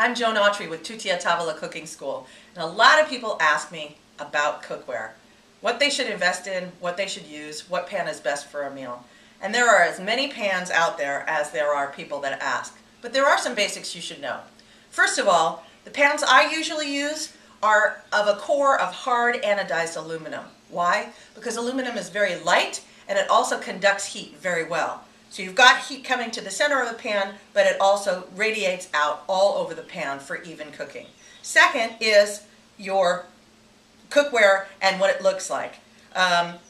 I'm Joan Autry with Tutti a Tavola Cooking School, and a lot of people ask me about cookware, what they should invest in, what they should use, what pan is best for a meal. And there are as many pans out there as there are people that ask, but there are some basics you should know. First of all, the pans I usually use are of a core of hard anodized aluminum. Why? Because aluminum is very light and it also conducts heat very well. So you've got heat coming to the center of the pan, but it also radiates out all over the pan for even cooking. Second is your cookware and what it looks like,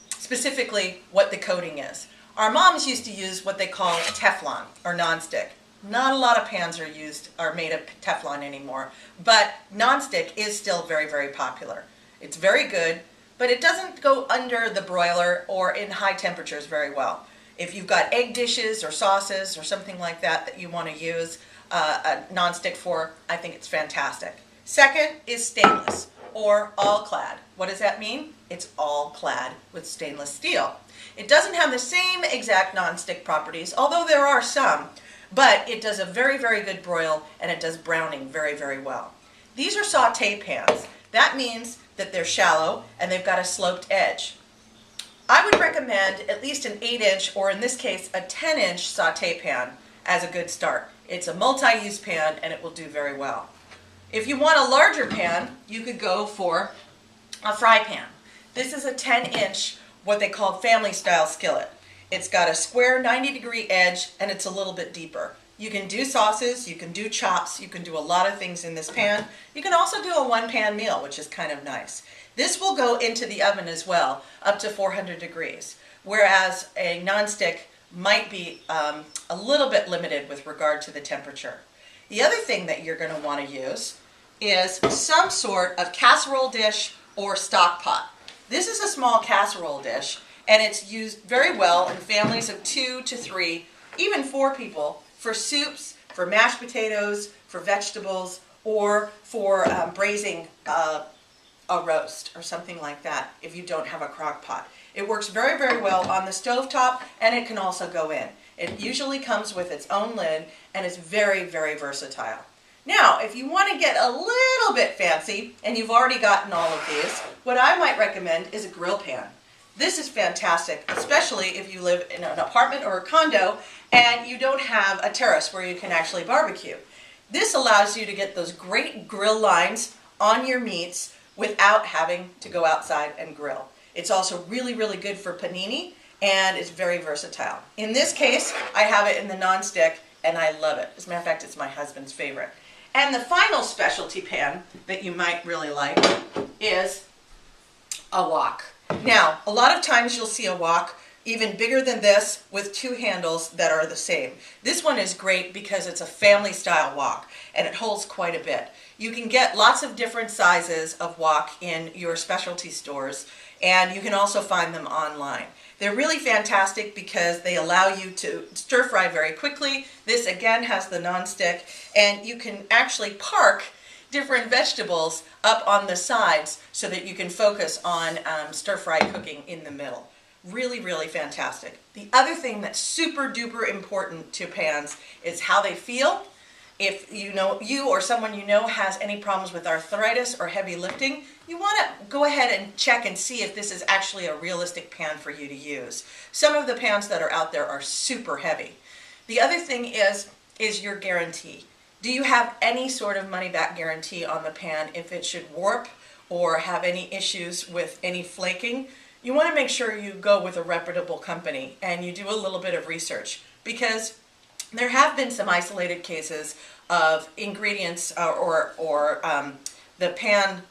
specifically what the coating is. Our moms used to use what they call Teflon or nonstick. Not a lot of pans are made of Teflon anymore, but nonstick is still very, very popular. It's very good, but it doesn't go under the broiler or in high temperatures very well. If you've got egg dishes or sauces or something like that that you want to use a nonstick for, I think it's fantastic. Second is stainless or all clad. What does that mean? It's all clad with stainless steel. It doesn't have the same exact nonstick properties, although there are some, but it does a very, very good broil and it does browning very, very well. These are sauté pans. That means that they're shallow and they've got a sloped edge. I would recommend at least an 8-inch, or in this case, a 10-inch sauté pan as a good start. It's a multi-use pan and it will do very well. If you want a larger pan, you could go for a fry pan. This is a 10-inch, what they call family style skillet. It's got a square 90-degree edge and it's a little bit deeper. You can do sauces, you can do chops, you can do a lot of things in this pan. You can also do a one-pan meal, which is kind of nice. This will go into the oven as well, up to 400 degrees, whereas a nonstick might be a little bit limited with regard to the temperature. The other thing that you're going to want to use is some sort of casserole dish or stock pot. This is a small casserole dish, and it's used very well in families of 2 to 3, even 4 people, for soups, for mashed potatoes, for vegetables, or for braising a roast or something like that if you don't have a crock pot. It works very, very well on the stovetop, and it can also go in. It usually comes with its own lid and it's very, very versatile. Now, if you want to get a little bit fancy, and you've already gotten all of these, what I might recommend is a grill pan. This is fantastic, especially if you live in an apartment or a condo and you don't have a terrace where you can actually barbecue. This allows you to get those great grill lines on your meats without having to go outside and grill. It's also really, really good for panini, and it's very versatile. In this case, I have it in the nonstick, and I love it. As a matter of fact, it's my husband's favorite. And the final specialty pan that you might really like is a wok. Now, a lot of times you'll see a wok even bigger than this with 2 handles that are the same. This one is great because it's a family style wok and it holds quite a bit. You can get lots of different sizes of wok in your specialty stores, and you can also find them online. They're really fantastic because they allow you to stir fry very quickly. This again has the nonstick, and you can actually park different vegetables up on the sides so that you can focus on stir fry cooking in the middle. Really, really fantastic. The other thing that's super duper important to pans is how they feel. If you or someone you know has any problems with arthritis or heavy lifting, you want to go ahead and check and see if this is actually a realistic pan for you to use. Some of the pans that are out there are super heavy. The other thing is your guarantee. Do you have any sort of money-back guarantee on the pan if it should warp or have any issues with any flaking? You want to make sure you go with a reputable company and you do a little bit of research, because there have been some isolated cases of ingredients or the pan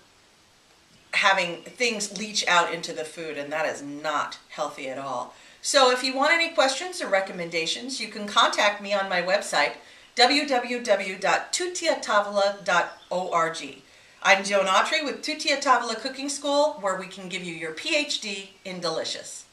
having things leach out into the food, and that is not healthy at all. So if you want any questions or recommendations, you can contact me on my website, www.tuttiatavola.org. I'm Joan Autry with Tutti a Tavola Cooking School, where we can give you your PhD in delicious.